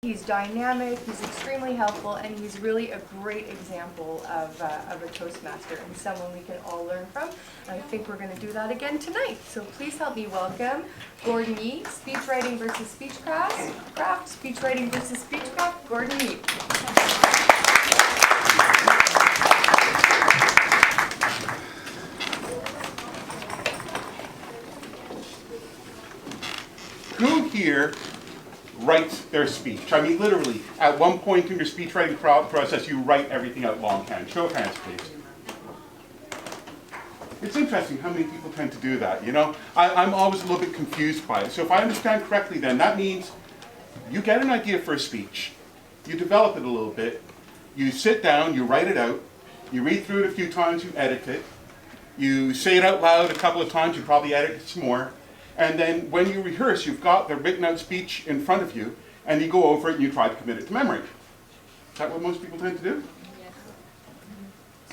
He's dynamic, he's extremely helpful, and he's really a great example of a Toastmaster and someone we can all learn from. And I think we're going to do that again tonight. So please help me welcome Gord, SpeechWriting versus SpeechCraft, SpeechWriting versus SpeechCraft, Gord. Who here writes their speech? I mean, literally, at one point in your speech writing process, you write everything out longhand. Show of hands, please. It's interesting how many people tend to do that, you know? I'm always a little bit confused by it. So if I understand correctly then, that means you get an idea for a speech, you develop it a little bit, you sit down, you write it out, you read through it a few times, you edit it, you say it out loud a couple of times, you probably edit it some more, and then when you rehearse, you've got the written out speech in front of you, and you go over it and you try to commit it to memory. Is that what most people tend to do? Yes.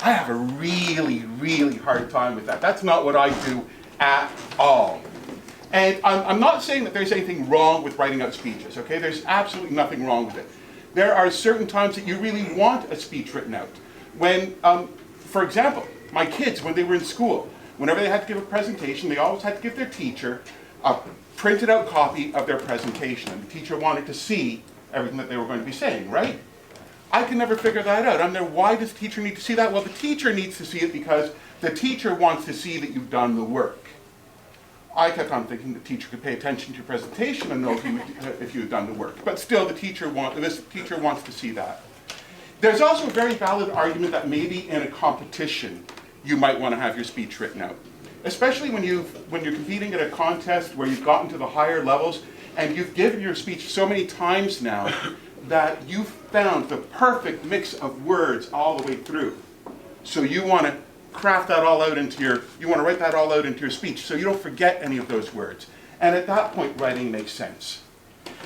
I have a really, really hard time with that. That's not what I do at all. And I'm not saying that there's anything wrong with writing out speeches, okay? There's absolutely nothing wrong with it. There are certain times that you really want a speech written out. When, for example, my kids, when they were in school, whenever they had to give a presentation, they always had to give their teacher a printed out copy of their presentation. And the teacher wanted to see everything that they were going to be saying, right? I can never figure that out. I'm there, why does the teacher need to see that? Well, the teacher needs to see it because the teacher wants to see that you've done the work. I kept on thinking the teacher could pay attention to your presentation and know if you had done the work. But still, this teacher wants to see that. There's also a very valid argument that maybe in a competition, you might want to have your speech written out. Especially when you're competing at a contest where you've gotten to the higher levels and you've given your speech so many times now that you've found the perfect mix of words all the way through. So you want to craft that all out you want to write that all out into your speech so you don't forget any of those words. And at that point, writing makes sense.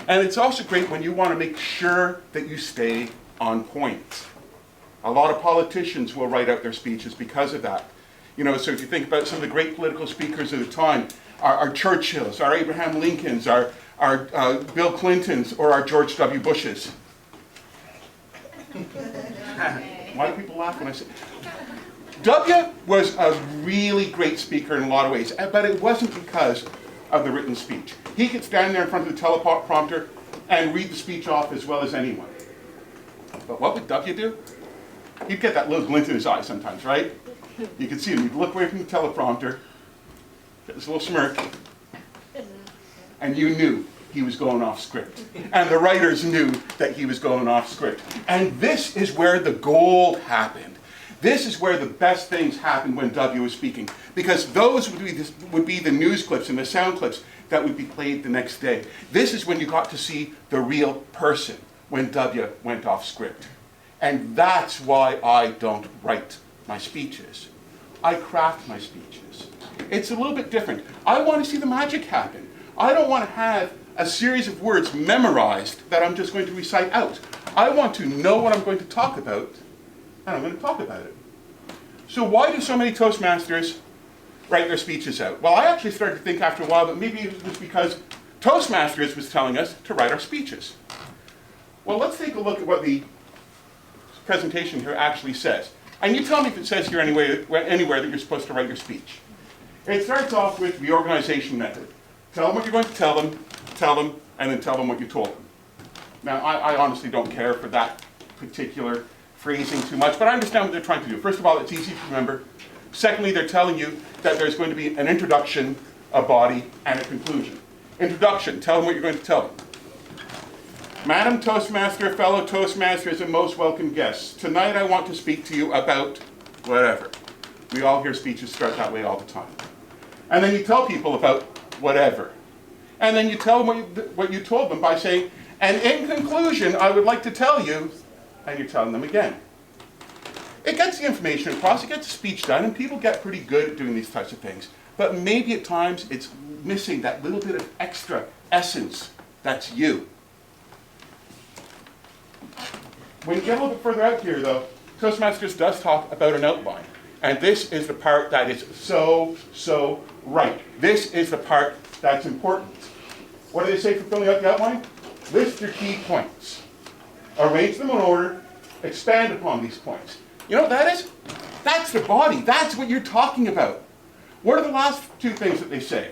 And it's also great when you want to make sure that you stay on point. A lot of politicians will write out their speeches because of that. You know, so if you think about some of the great political speakers of the time, our Churchills, our Abraham Lincolns, our Bill Clintons, or our George W. Bushes. Why do people laugh when I say... W was a really great speaker in a lot of ways, but it wasn't because of the written speech. He could stand there in front of the teleprompter and read the speech off as well as anyone. But what would W do? He'd get that little glint in his eye sometimes, right? You could see him. He'd look away from the teleprompter, get this little smirk, and you knew he was going off script. And the writers knew that he was going off script. And this is where the gold happened. This is where the best things happened when W was speaking. Because those would be the news clips and the sound clips that would be played the next day. This is when you got to see the real person when W went off script. And that's why I don't write my speeches. I craft my speeches. It's a little bit different. I want to see the magic happen. I don't want to have a series of words memorized that I'm just going to recite out. I want to know what I'm going to talk about, and I'm going to talk about it. So why do so many Toastmasters write their speeches out? Well, I actually started to think after a while that maybe it was because Toastmasters was telling us to write our speeches. Well, let's take a look at what the presentation here actually says. And you tell me if it says here anywhere that you're supposed to write your speech. It starts off with the organization method. Tell them what you're going to tell them, and then tell them what you told them. Now, I honestly don't care for that particular phrasing too much, but I understand what they're trying to do. First of all, it's easy to remember. Secondly, they're telling you that there's going to be an introduction, a body, and a conclusion. Introduction, tell them what you're going to tell them. Madam Toastmaster, fellow Toastmasters, and most welcome guests. Tonight I want to speak to you about whatever. We all hear speeches start that way all the time. And then you tell people about whatever. And then you tell them what you told them by saying, and in conclusion, I would like to tell you, and you're telling them again. It gets the information across, it gets the speech done, and people get pretty good at doing these types of things. But maybe at times it's missing that little bit of extra essence that's you. When you get a little bit further out here, though, Toastmasters does talk about an outline. And this is the part that is so right. This is the part that's important. What do they say for filling out the outline? List your key points. Arrange them in order. Expand upon these points. You know what that is? That's the body. That's what you're talking about. What are the last two things that they say?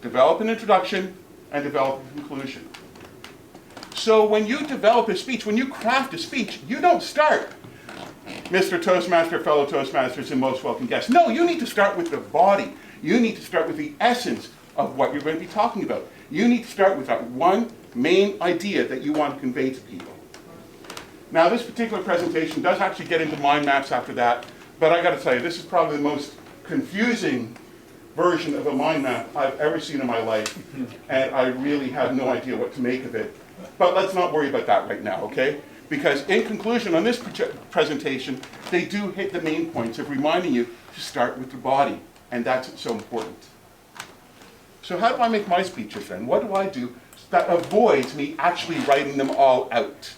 Develop an introduction and develop a conclusion. So when you develop a speech, when you craft a speech, you don't start, Mr. Toastmaster, fellow Toastmasters, and most welcome guests. No, you need to start with the body. You need to start with the essence of what you're going to be talking about. You need to start with that one main idea that you want to convey to people. Now, this particular presentation does actually get into mind maps after that, but I got to tell you, this is probably the most confusing version of a mind map I've ever seen in my life, and I really have no idea what to make of it. But let's not worry about that right now, okay? Because in conclusion, on this presentation, they do hit the main points of reminding you to start with the body, and that's what's so important. So how do I make my speeches then? What do I do that avoids me actually writing them all out?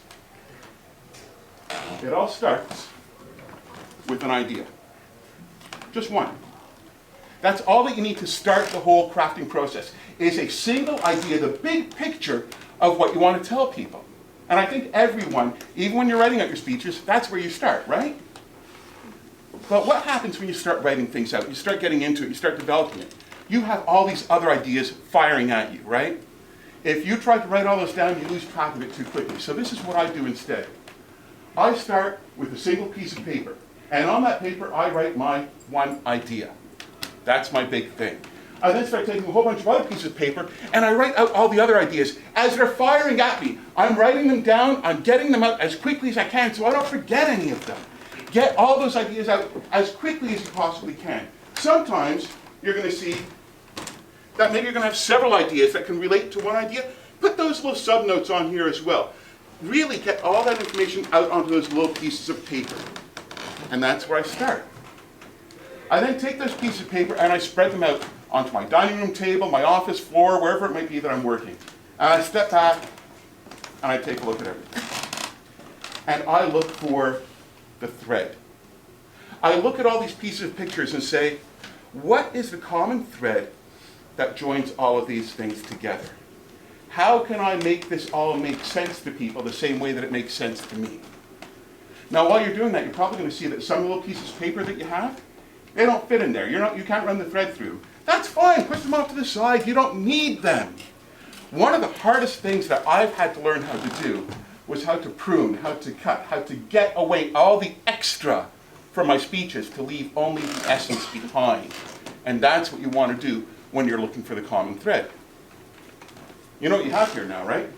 It all starts with an idea. Just one. That's all that you need to start the whole crafting process, is a single idea, the big picture of what you want to tell people. And I think everyone, even when you're writing out your speeches, that's where you start, right? But what happens when you start writing things out? You start getting into it, you start developing it. You have all these other ideas firing at you, right? If you try to write all those down, you lose track of it too quickly. So this is what I do instead. I start with a single piece of paper. And on that paper, I write my one idea. That's my big thing. I then start taking a whole bunch of other pieces of paper, and I write out all the other ideas. As they're firing at me, I'm writing them down, I'm getting them out as quickly as I can so I don't forget any of them. Get all those ideas out as quickly as you possibly can. Sometimes you're going to see that maybe you're going to have several ideas that can relate to one idea. Put those little subnotes on here as well. Really get all that information out onto those little pieces of paper. And that's where I start. I then take those pieces of paper and I spread them out onto my dining room table, my office floor, wherever it might be that I'm working. And I step back and I take a look at everything. And I look for the thread. I look at all these pieces of pictures and say, what is the common thread that joins all of these things together? How can I make this all make sense to people the same way that it makes sense to me? Now, while you're doing that, you're probably going to see that some little pieces of paper that you have, they don't fit in there. You can't run the thread through. That's fine. Push them off to the side. You don't need them. One of the hardest things that I've had to learn how to do was how to prune, how to cut, how to get away all the extra from my speeches to leave only the essence behind. And that's what you want to do when you're looking for the common thread. You know what you have here now, right?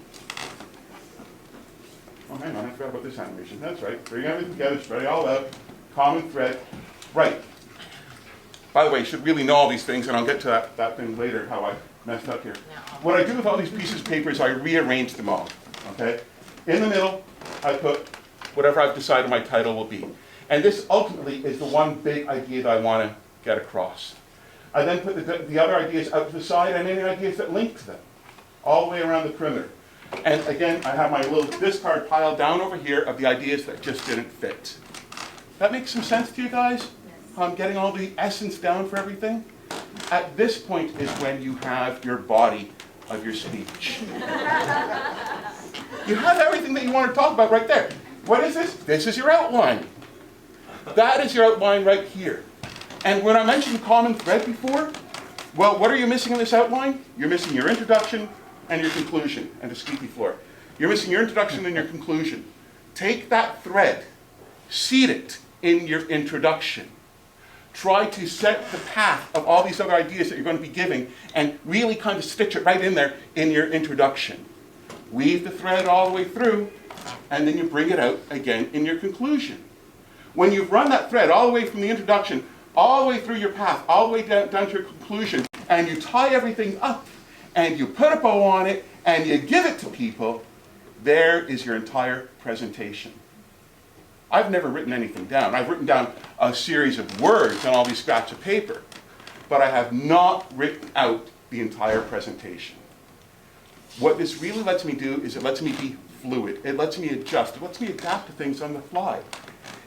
Oh, hang on, I forgot about this animation. That's right. Bring everything together, spread it all out. Common thread. Right. By the way, you should really know all these things, and I'll get to that thing later, how I messed up here. What I do with all these pieces of paper is I rearrange them all, okay? In the middle, I put whatever I've decided my title will be. And this ultimately is the one big idea that I want to get across. I then put the other ideas out to the side and any ideas that link to them, all the way around the perimeter. And again, I have my little discard pile down over here of the ideas that just didn't fit. That makes some sense to you guys? I'm getting all the essence down for everything. At this point is when you have your body of your speech. You have everything that you want to talk about right there. What is this? This is your outline. That is your outline right here. And when I mentioned common thread before, well, what are you missing in this outline? You're missing your introduction and your conclusion, and the squeaky floor. You're missing your introduction and your conclusion. Take that thread, seed it in your introduction. Try to set the path of all these other ideas that you're going to be giving and really kind of stitch it right in there in your introduction. Weave the thread all the way through, and then you bring it out again in your conclusion. When you've run that thread all the way from the introduction, all the way through your path, all the way down to your conclusion, and you tie everything up, and you put a bow on it, and you give it to people, there is your entire presentation. I've never written anything down. I've written down a series of words on all these scraps of paper, but I have not written out the entire presentation. What this really lets me do is it lets me be fluid. It lets me adjust. It lets me adapt to things on the fly.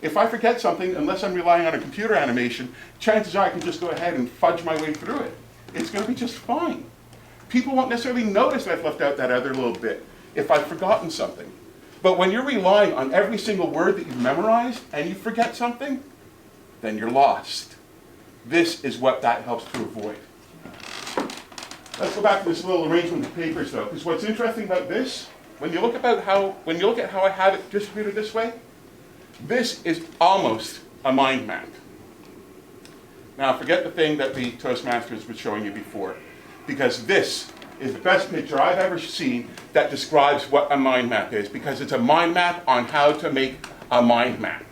If I forget something, unless I'm relying on a computer animation, chances are I can just go ahead and fudge my way through it. It's going to be just fine. people won't necessarily notice that I've left out that other little bit if I've forgotten something. But when you're relying on every single word that you've memorized and you forget something, then you're lost. This is what that helps to avoid. Let's go back to this little arrangement of papers though, because what's interesting about this, when you look at how I have it distributed this way, this is almost a mind map. Now forget the thing that the Toastmasters was showing you before, because this is the best picture I've ever seen that describes what a mind map is, because it's a mind map on how to make a mind map.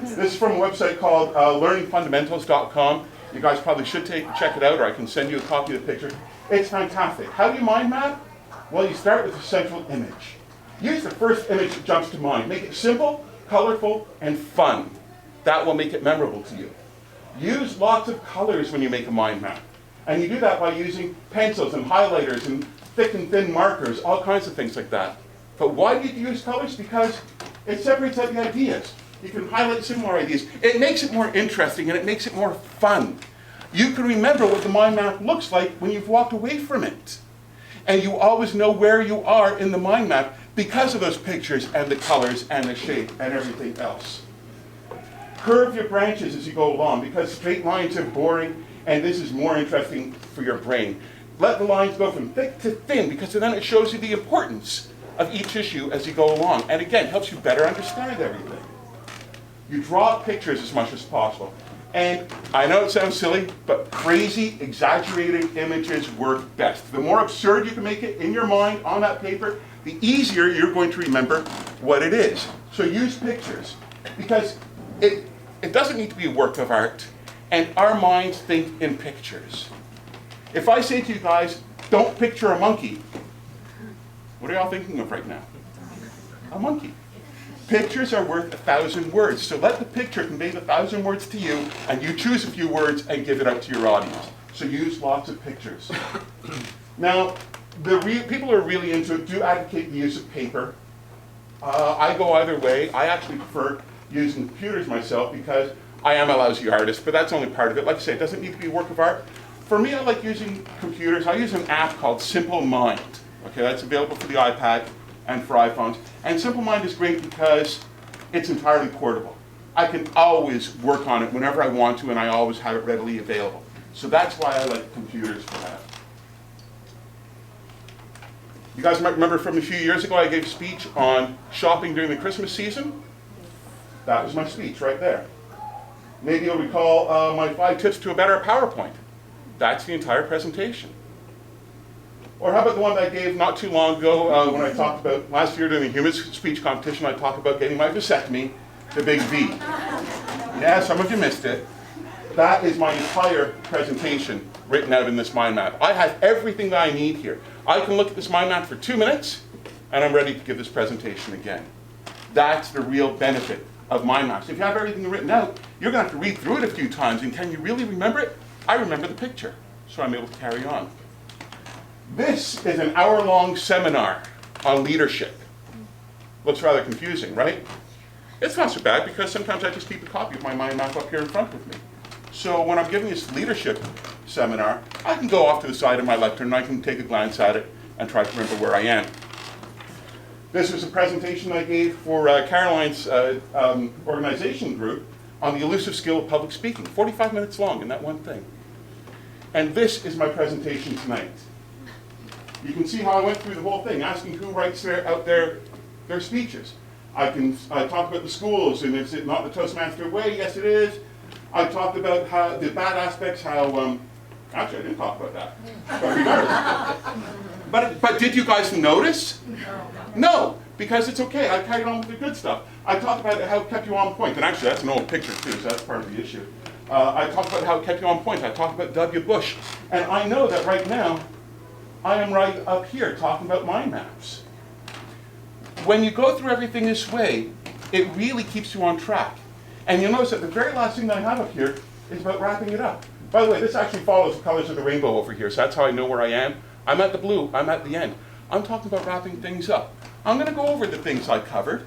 This is from a website called learningfundamentals.com. You guys probably should check it out, or I can send you a copy of the picture. It's fantastic. How do you mind map? Well, you start with a central image. Use the first image that jumps to mind. Make it simple, colorful, and fun. That will make it memorable to you. Use lots of colors when you make a mind map. And you do that by using pencils and highlighters and thick and thin markers, all kinds of things like that. But why do you use colors? Because it separates out the ideas. You can highlight similar ideas. It makes it more interesting and it makes it more fun. You can remember what the mind map looks like when you've walked away from it. And you always know where you are in the mind map because of those pictures and the colors and the shape and everything else. Curve your branches as you go along, because straight lines are boring and this is more interesting for your brain. Let the lines go from thick to thin, because then it shows you the importance of each issue as you go along. And again, helps you better understand everything. You draw pictures as much as possible. And I know it sounds silly, but crazy, exaggerated images work best. The more absurd you can make it in your mind on that paper, the easier you're going to remember what it is. So use pictures, because it doesn't need to be a work of art, and our minds think in pictures. If I say to you guys, don't picture a monkey, what are y'all thinking of right now? A monkey. Pictures are worth 1,000 words, so let the picture convey the 1,000 words to you, and you choose a few words and give it out to your audience. So use lots of pictures. Now, people who are really into it do advocate the use of paper. I go either way. I actually prefer using computers myself because I am a lousy artist, but that's only part of it. Like I say, it doesn't need to be a work of art. For me, I like using computers. I use an app called Simple Mind. Okay, that's available for the iPad and for iPhones. And Simple Mind is great because it's entirely portable. I can always work on it whenever I want to, and I always have it readily available. So that's why I like computers for that. You guys might remember from a few years ago, I gave a speech on shopping during the Christmas season. That was my speech right there. Maybe you'll recall my 5 tips to a better PowerPoint. That's the entire presentation. Or how about the one that I gave not too long ago when I talked about, last year during the human speech competition, I talked about getting my vasectomy, the big V. Yeah, some of you missed it. That is my entire presentation written out in this mind map. I have everything that I need here. I can look at this mind map for 2 minutes, and I'm ready to give this presentation again. That's the real benefit of mind maps. If you have everything written out, you're going to have to read through it a few times, and can you really remember it? I remember the picture, so I'm able to carry on. This is an hour-long seminar on leadership. Looks rather confusing, right? It's not so bad, because sometimes I just keep a copy of my mind map up here in front with me. So when I'm giving this leadership seminar, I can go off to the side of my lectern and I can take a glance at it and try to remember where I am. This was a presentation I gave for Caroline's organization group on the elusive skill of public speaking. 45 minutes long in that one thing. And this is my presentation tonight. You can see how I went through the whole thing, asking who writes out their speeches. I talked about the schools, and is it not the Toastmaster way? Yes, it is. I talked about how the bad aspects, how, actually I didn't talk about that. But did you guys notice? No, because it's okay. I carried on with the good stuff. I talked about how it kept you on point, and actually that's an old picture too, so that's part of the issue. I talked about how it kept you on point. I talked about W. Bush, and I know that right now, I am right up here talking about mind maps. When you go through everything this way, it really keeps you on track. And you'll notice that the very last thing that I have up here is about wrapping it up. By the way, this actually follows the colors of the rainbow over here, so that's how I know where I am. I'm at the blue, I'm at the end. I'm talking about wrapping things up. I'm going to go over the things I covered.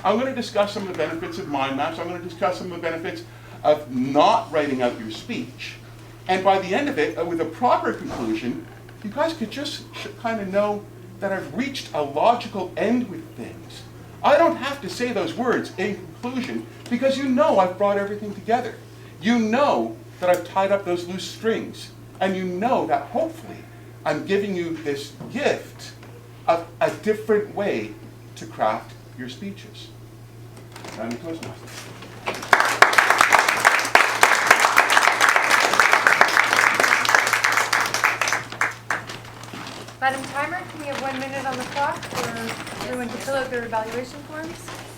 I'm going to discuss some of the benefits of mind maps. I'm going to discuss some of the benefits of not writing out your speech. And by the end of it, with a proper conclusion, you guys could just kind of know that I've reached a logical end with things. I don't have to say those words in conclusion because you know I've brought everything together. You know that I've tied up those loose strings. And you know that hopefully I'm giving you this gift of a different way to craft your speeches. I'm your Toastmaster. Madam Timer, can we have 1 minute on the clock for everyone to fill out their evaluation forms?